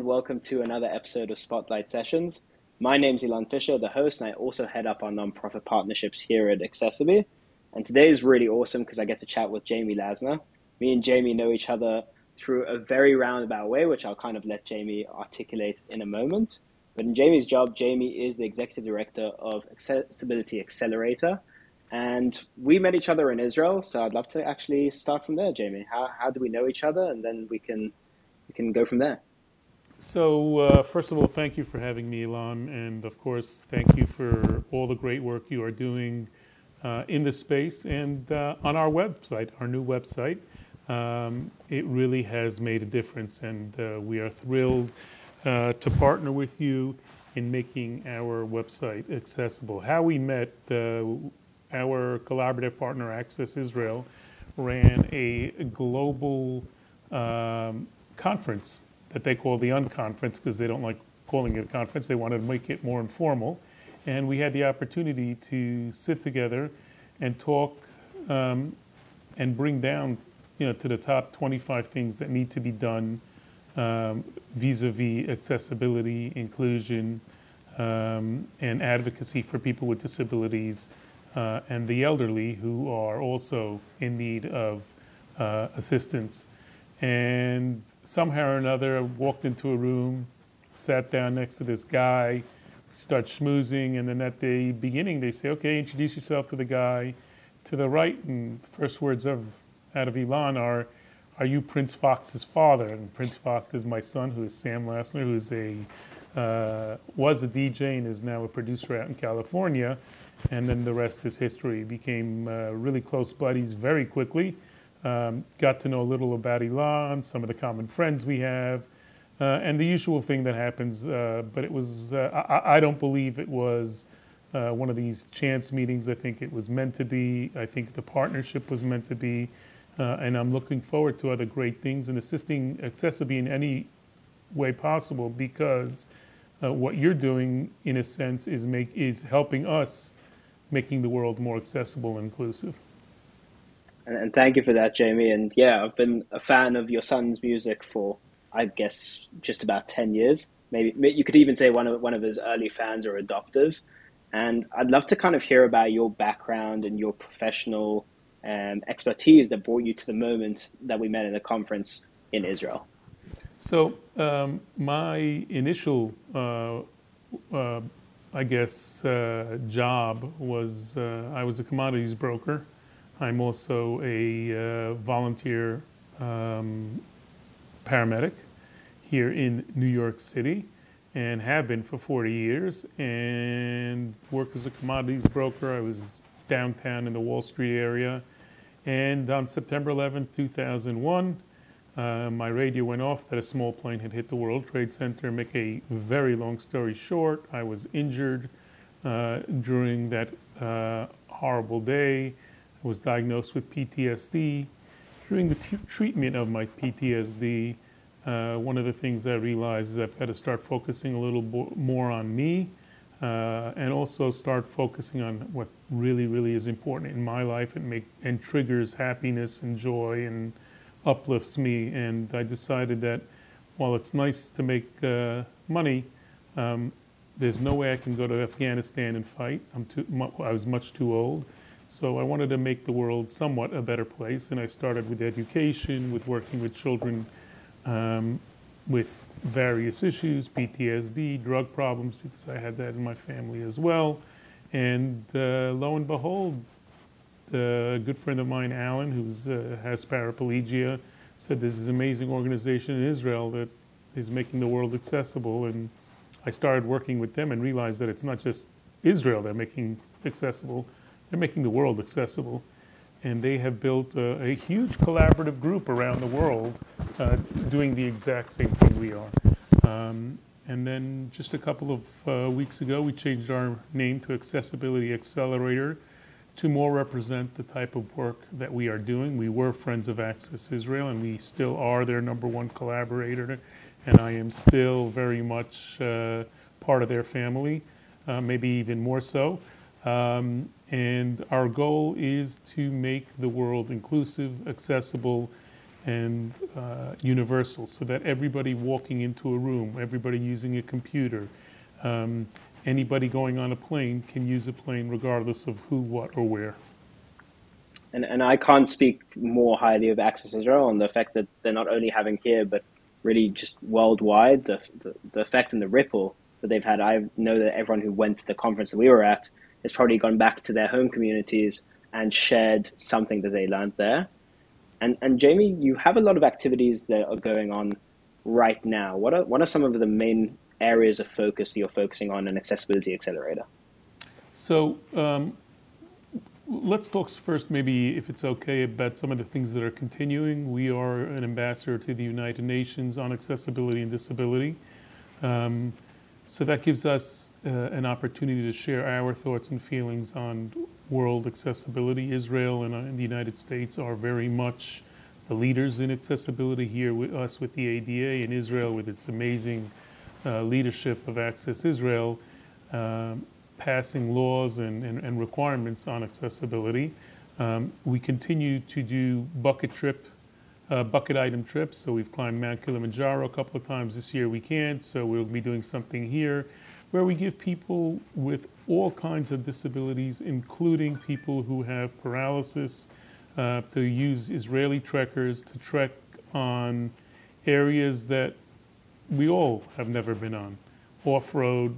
welcome to another episode of Spotlight Sessions. My name's Ilan Fisher, the host, and I also head up our nonprofit partnerships here at Accessibility. And today is really awesome because I get to chat with Jamie Lassner. Me and Jamie know each other through a very roundabout way, which I'll kind of let Jamie articulate in a moment. But in Jamie's job, Jamie is the executive director of Accessibility Accelerator. And we met each other in Israel, so I'd love to actually start from there, Jamie. How do we know each other? And then we can go from there. So, first of all, thank you for having me, Ilan. And of course, thank you for all the great work you are doing in this space and on our website, our new website. It really has made a difference, and we are thrilled to partner with you in making our website accessible. How we met, our collaborative partner, Access Israel, ran a global conference that they call the Unconference because they don't like calling it a conference. They wanted to make it more informal. And we had the opportunity to sit together and talk and bring down, to the top 25 things that need to be done vis-a-vis accessibility, inclusion, and advocacy for people with disabilities and the elderly who are also in need of assistance. And somehow or another, I walked into a room, sat down next to this guy, start schmoozing, and then at the beginning they say, okay, introduce yourself to the guy to the right, and first words out of Ilan are you Prince Fox's father? And Prince Fox is my son, who is Sam Lassner, who's was a DJ and is now a producer out in California. And then the rest is history. Became really close buddies very quickly. Got to know a little about Ilan, some of the common friends we have, and the usual thing that happens. But it was, I don't believe it was one of these chance meetings. I think it was meant to be. I think the partnership was meant to be. And I'm looking forward to other great things and assisting Accessibility in any way possible, because what you're doing, in a sense, is helping us making the world more accessible and inclusive. And thank you for that, Jamie. And yeah, I've been a fan of your son's music for, I guess, just about 10 years. Maybe you could even say one of his early fans or adopters. And I'd love to kind of hear about your background and your professional expertise that brought you to the moment that we met in the conference in Israel. So my initial, job was I was a commodities broker. I'm also a volunteer paramedic here in New York City and have been for 40 years, and worked as a commodities broker. I was downtown in the Wall Street area, and on September 11th, 2001, my radio went off that a small plane had hit the World Trade Center. Make a very long story short, I was injured during that horrible day. I was diagnosed with PTSD. During the treatment of my PTSD, one of the things I realized is I've got to start focusing a little more on me and also start focusing on what really, really is important in my life and triggers happiness and joy and uplifts me. And I decided that while it's nice to make money, there's no way I can go to Afghanistan and fight. I was much too old. So I wanted to make the world somewhat a better place, and I started with education, with working with children with various issues, PTSD, drug problems, because I had that in my family as well. And lo and behold, a good friend of mine, Alan, who has paraplegia, said there's this amazing organization in Israel that is making the world accessible. And I started working with them and realized that it's not just Israel they're making accessible, they're making the world accessible. And they have built a huge collaborative group around the world doing the exact same thing we are. And then just a couple of weeks ago, we changed our name to Accessibility Accelerator to more represent the type of work that we are doing. We were Friends of Access Israel, and we still are their #1 collaborator. And I am still very much part of their family, maybe even more so. And our goal is to make the world inclusive, accessible, and universal, so that everybody walking into a room, everybody using a computer, anybody going on a plane can use a plane regardless of who, what, or where. And I can't speak more highly of Access Israel and the effect that they're not only having here, but really just worldwide, the effect and the ripple that they've had. I know that everyone who went to the conference that we were at has probably gone back to their home communities and shared something that they learned there. And Jamie, you have a lot of activities that are going on right now. What are some of the main areas of focus that you're focusing on in Accessibility Accelerator? So let's talk first, maybe if it's okay, about some of the things that are continuing. We are an ambassador to the United Nations on accessibility and disability. So that gives us an opportunity to share our thoughts and feelings on world accessibility. Israel and the United States are very much the leaders in accessibility, here with us with the ADA, and Israel with its amazing leadership of Access Israel, passing laws and requirements on accessibility. We continue to do bucket item trips. So we've climbed Mount Kilimanjaro a couple of times this year. We can't, so we'll be doing something here where we give people with all kinds of disabilities, including people who have paralysis, to use Israeli trekkers to trek on areas that we all have never been on, off-road,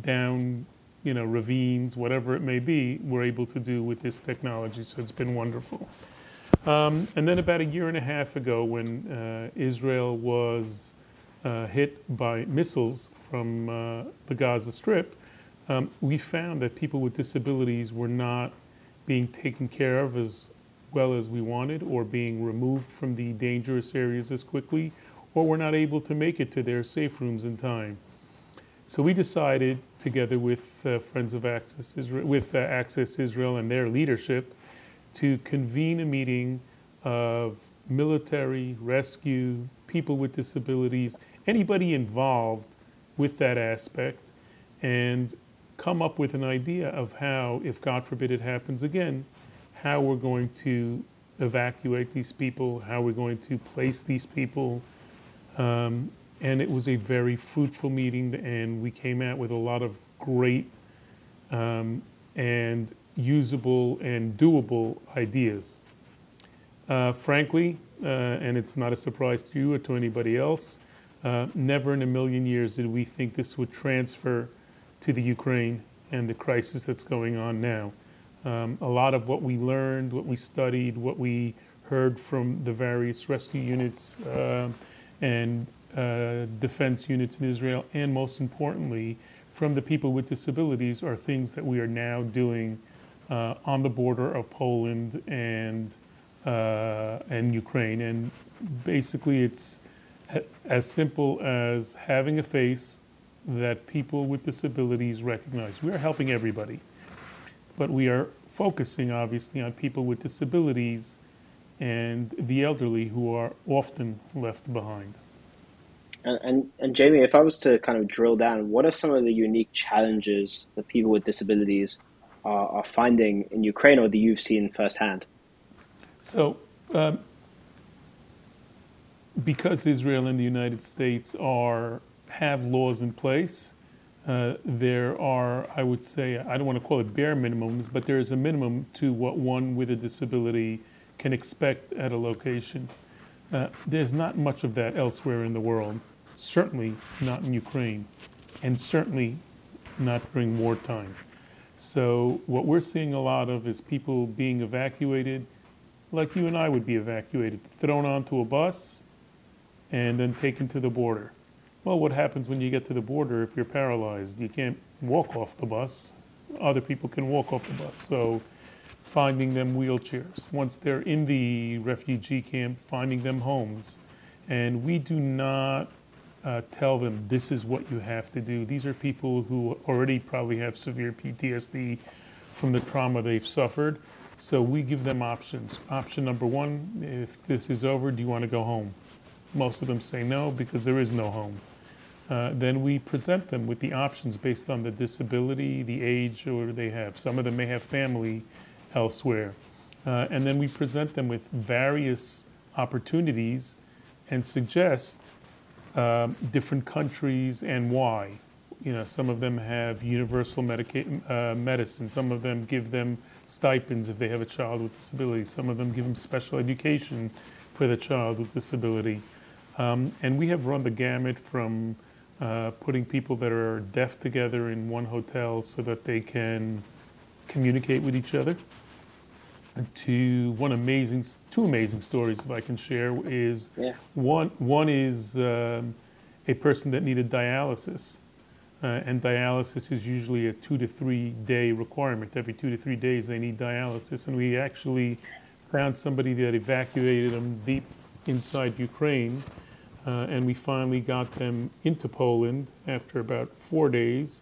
down, ravines, whatever it may be, we're able to do with this technology. So it's been wonderful. And then about a year and a half ago, when Israel was hit by missiles from the Gaza Strip, we found that people with disabilities were not being taken care of as well as we wanted, or being removed from the dangerous areas as quickly, or were not able to make it to their safe rooms in time. So we decided, together with Friends of Access Israel, with Access Israel and their leadership, to convene a meeting of military, rescue, people with disabilities, anybody involved with that aspect, and come up with an idea of how, if God forbid it happens again, how we're going to evacuate these people, how we're going to place these people. And it was a very fruitful meeting, and we came out with a lot of great and usable and doable ideas. Frankly, and it's not a surprise to you or to anybody else, never in a million years did we think this would transfer to the Ukraine and the crisis that's going on now. A lot of what we learned, what we studied, what we heard from the various rescue units and defense units in Israel, and most importantly, from the people with disabilities, are things that we are now doing on the border of Poland and Ukraine. And basically, it's as simple as having a face that people with disabilities recognize. We are helping everybody, but we are focusing, obviously, on people with disabilities and the elderly, who are often left behind. And Jamie, if I was to kind of drill down, what are some of the unique challenges that people with disabilities are finding in Ukraine, or that you've seen firsthand? So, because Israel and the United States have laws in place, there are, I would say, I don't want to call it bare minimums, but there is a minimum to what one with a disability can expect at a location. There's not much of that elsewhere in the world, certainly not in Ukraine, and certainly not during wartime. So what we're seeing a lot of is people being evacuated, like you and I would be evacuated, thrown onto a bus and then taken to the border. Well, what happens when you get to the border if you're paralyzed? You can't walk off the bus. Other people can walk off the bus. So finding them wheelchairs. Once they're in the refugee camp, finding them homes. And we do not tell them this is what you have to do. These are people who already probably have severe PTSD from the trauma they've suffered. So we give them options. Option number one, if this is over, do you want to go home? Most of them say no, because there is no home. Then we present them with the options based on the disability, the age, or they have. Some of them may have family elsewhere. And then we present them with various opportunities and suggest different countries and why. You know, some of them have universal medicine. Some of them give them stipends if they have a child with disability. Some of them give them special education for the child with disability. And we have run the gamut from putting people that are deaf together in one hotel so that they can communicate with each other, to two amazing stories, if I can share, is one is a person that needed dialysis. And dialysis is usually a 2 to 3 day requirement. Every 2 to 3 days they need dialysis. And we actually found somebody that evacuated them deep inside Ukraine. And we finally got them into Poland after about 4 days,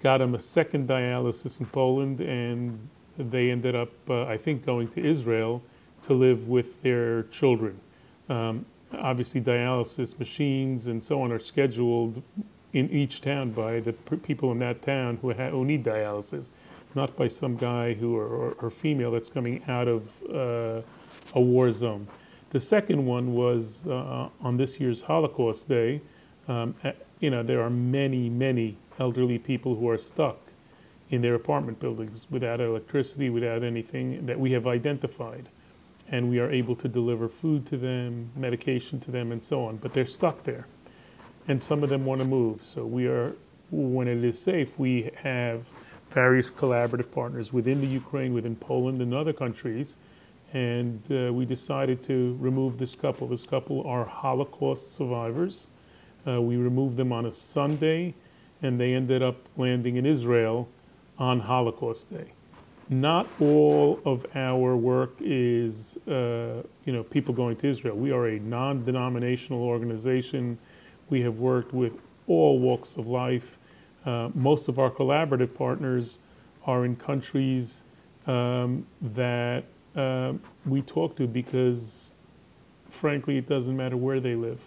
got them a second dialysis in Poland, and they ended up, I think, going to Israel to live with their children. Obviously, dialysis machines and so on are scheduled in each town by the people in that town who need dialysis, not by some guy or female that's coming out of a war zone. The second one was on this year's Holocaust Day. You know, there are many, many elderly people who are stuck in their apartment buildings without electricity, without anything that we have identified. And we are able to deliver food to them, medication to them, and so on. But they're stuck there. And some of them want to move. So we are, when it is safe, we have various collaborative partners within the Ukraine, within Poland, and other countries. And we decided to remove this couple. This couple are Holocaust survivors. We removed them on a Sunday, and they ended up landing in Israel on Holocaust Day. Not all of our work is, people going to Israel. We are a non-denominational organization. We have worked with all walks of life. Most of our collaborative partners are in countries that we talk to because, frankly, it doesn't matter where they live,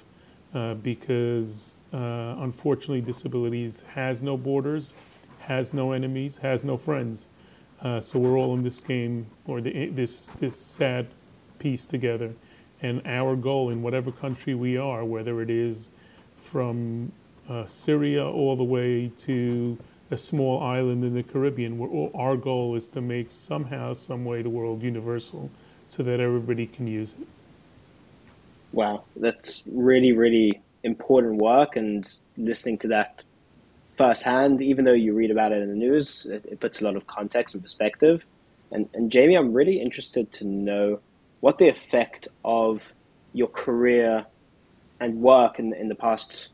because unfortunately, disabilities has no borders, has no enemies, has no friends. So we're all in this game, or this sad piece together. And our goal in whatever country we are, whether it is from Syria all the way to a small island in the Caribbean, our goal is to make somehow, some way, the world universal so that everybody can use it. Wow, that's really, really important work, and listening to that firsthand, even though you read about it in the news, it puts a lot of context and perspective. And Jamie, I'm really interested to know what the effect of your career and work in the past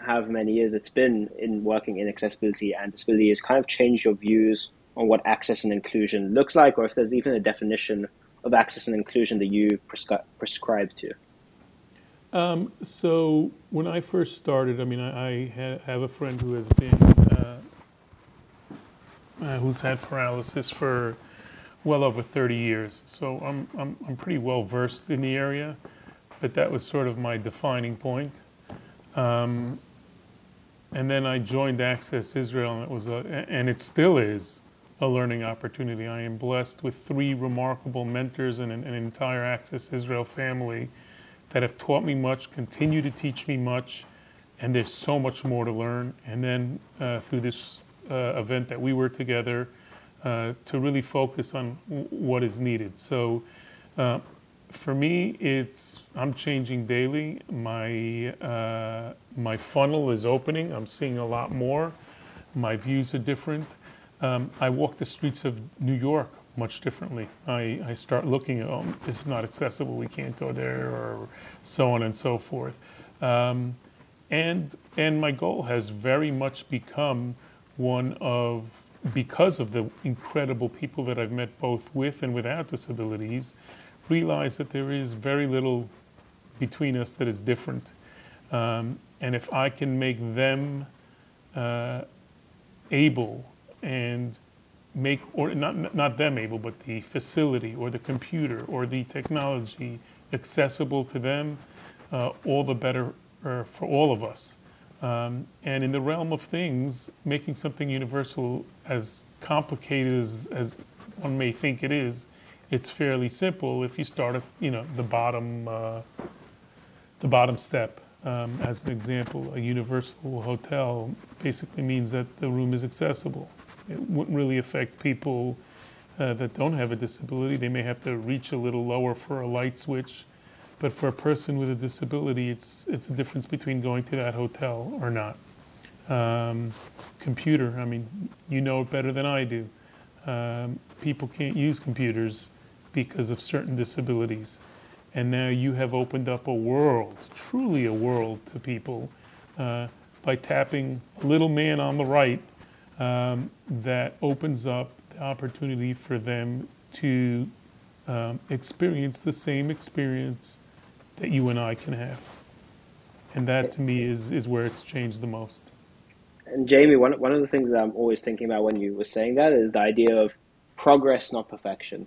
however many years it's been in working in accessibility and disability has kind of changed your views on what access and inclusion looks like, or if there's even a definition of access and inclusion that you prescribe to. So when I first started, I mean, I have a friend who has been, who's had paralysis for well over 30 years. So I'm pretty well versed in the area, but that was sort of my defining point. And then I joined Access Israel, and it was and it still is a learning opportunity. I am blessed with 3 remarkable mentors and an entire Access Israel family that have taught me much, continue to teach me much, and there's so much more to learn. And then through this event that we were together, to really focus on what is needed. So for me, I'm changing daily. My funnel is opening. I'm seeing a lot more. My views are different. I walk the streets of New York much differently. I start looking at, oh, this is not accessible, we can't go there, or so on and so forth. And my goal has very much become one of, because of the incredible people that I've met both with and without disabilities, realize that there is very little between us that is different. And if I can make them able and make, or not them able, but the facility or the computer or the technology accessible to them, all the better for all of us. And in the realm of things, making something universal, as complicated as one may think it is it's fairly simple if you start at, the bottom step. As an example, a universal hotel basically means that the room is accessible. It wouldn't really affect people that don't have a disability. They may have to reach a little lower for a light switch, but for a person with a disability, it's a difference between going to that hotel or not. Computer, I mean, you know it better than I do. People can't use computers because of certain disabilities. And now you have opened up a world, truly a world to people by tapping a little man on the right that opens up the opportunity for them to experience the same experience that you and I can have. And that to me is where it's changed the most. And Jamie, one of the things that I'm always thinking about when you were saying that is the idea of progress, not perfection.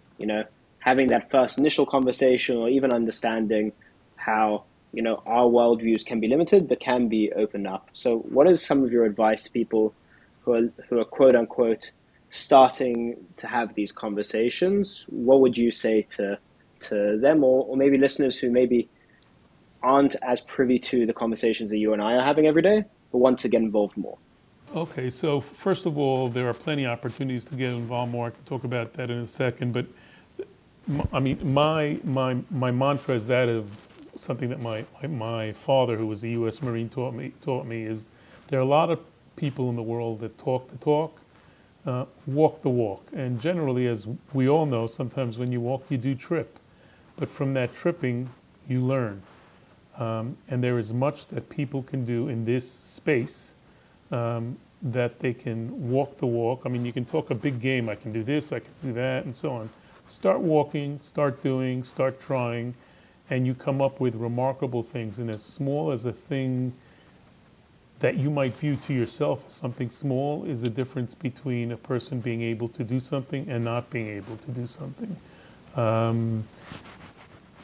Having that first initial conversation or even understanding how, our worldviews can be limited but can be opened up. So what is some of your advice to people who are quote unquote starting to have these conversations? What would you say to them, or maybe listeners who maybe aren't as privy to the conversations that you and I are having every day, but want to get involved more? Okay, so first of all, there are plenty of opportunities to get involved more. I can talk about that in a second, but I mean, my mantra is that of something that my father, who was a U.S. Marine, taught me is there are a lot of people in the world that talk the talk, walk the walk, and generally, as we all know, sometimes when you walk, you do trip, but from that tripping, you learn, and there is much that people can do in this space. That they can walk the walk. I mean, you can talk a big game. I can do this, I can do that, and so on. Start walking, start doing, start trying, and you come up with remarkable things. And as small as a thing that you might view to yourself as something small is the difference between a person being able to do something and not being able to do something.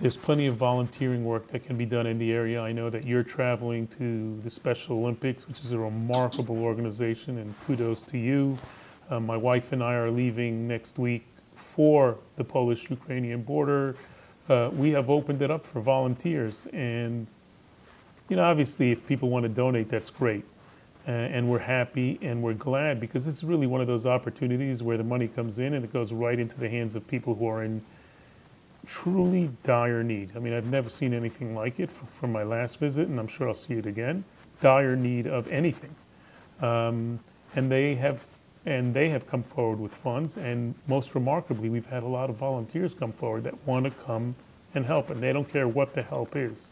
There's plenty of volunteering work that can be done in the area. I know that you're traveling to the Special Olympics, which is a remarkable organization, and kudos to you. My wife and I are leaving next week for the Polish-Ukrainian border. We have opened it up for volunteers, and obviously if people want to donate, that's great. And we're happy and we're glad, because this is really one of those opportunities where the money comes in and it goes right into the hands of people who are in truly dire need. I mean, I've never seen anything like it from my last visit, and I'm sure I'll see it again. Dire need of anything, and they have come forward with funds. And most remarkably, we've had a lot of volunteers come forward that want to come and help, and they don't care what the help is.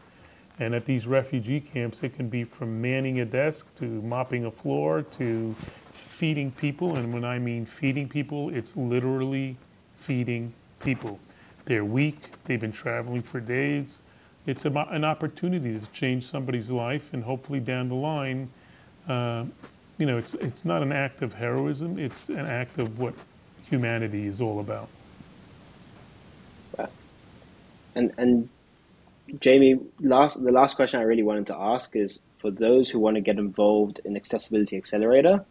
And at these refugee camps, it can be from manning a desk to mopping a floor to feeding people. And when I mean feeding people, it's literally feeding people. They're weak. They've been traveling for days. It's an opportunity to change somebody's life, and hopefully down the line, it's not an act of heroism. It's an act of what humanity is all about. And Jamie, the last question I really wanted to ask is for those who want to get involved in Accessibility Accelerator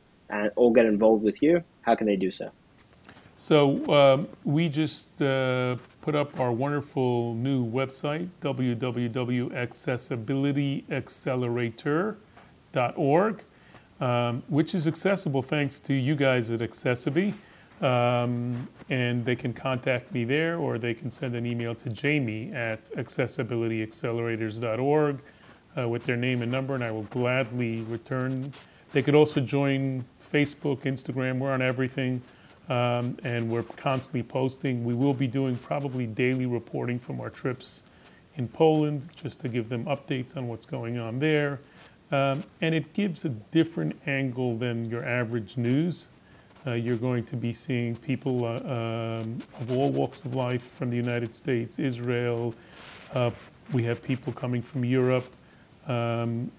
or get involved with you, how can they do so? So we just put up our wonderful new website, www.accessibilityaccelerator.org, which is accessible thanks to you guys at accessiBe. And they can contact me there, or they can send an email to Jamie at accessibilityaccelerators.org with their name and number, and I will gladly return. They could also join Facebook, Instagram. We're on everything. And we're constantly posting. We will be doing probably daily reporting from our trips in Poland, just to give them updates on what's going on there. And it gives a different angle than your average news. You're going to be seeing people of all walks of life from the United States, Israel. We have people coming from Europe, talking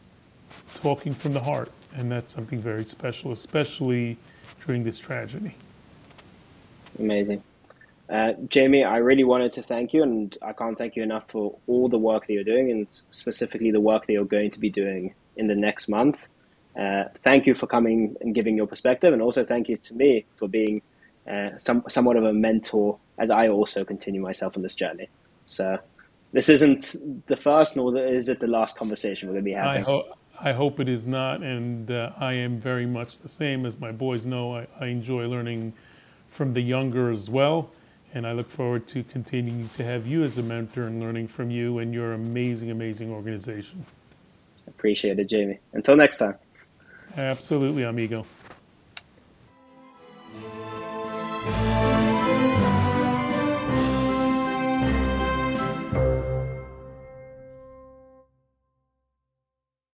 from the heart. And that's something very special, especially during this tragedy. Amazing. Jamie, I really wanted to thank you, and I can't thank you enough for all the work that you're doing, and specifically the work that you're going to be doing in the next month. Thank you for coming and giving your perspective, and also thank you to me for being somewhat of a mentor as I also continue myself on this journey. So this isn't the first, nor is it the last conversation we're going to be having. I hope it is not, and I am very much the same. As my boys know, I enjoy learning from the younger as well, and I look forward to continuing to have you as a mentor and learning from you and your amazing, amazing organization. Appreciate it, Jamie. Until next time. Absolutely, amigo.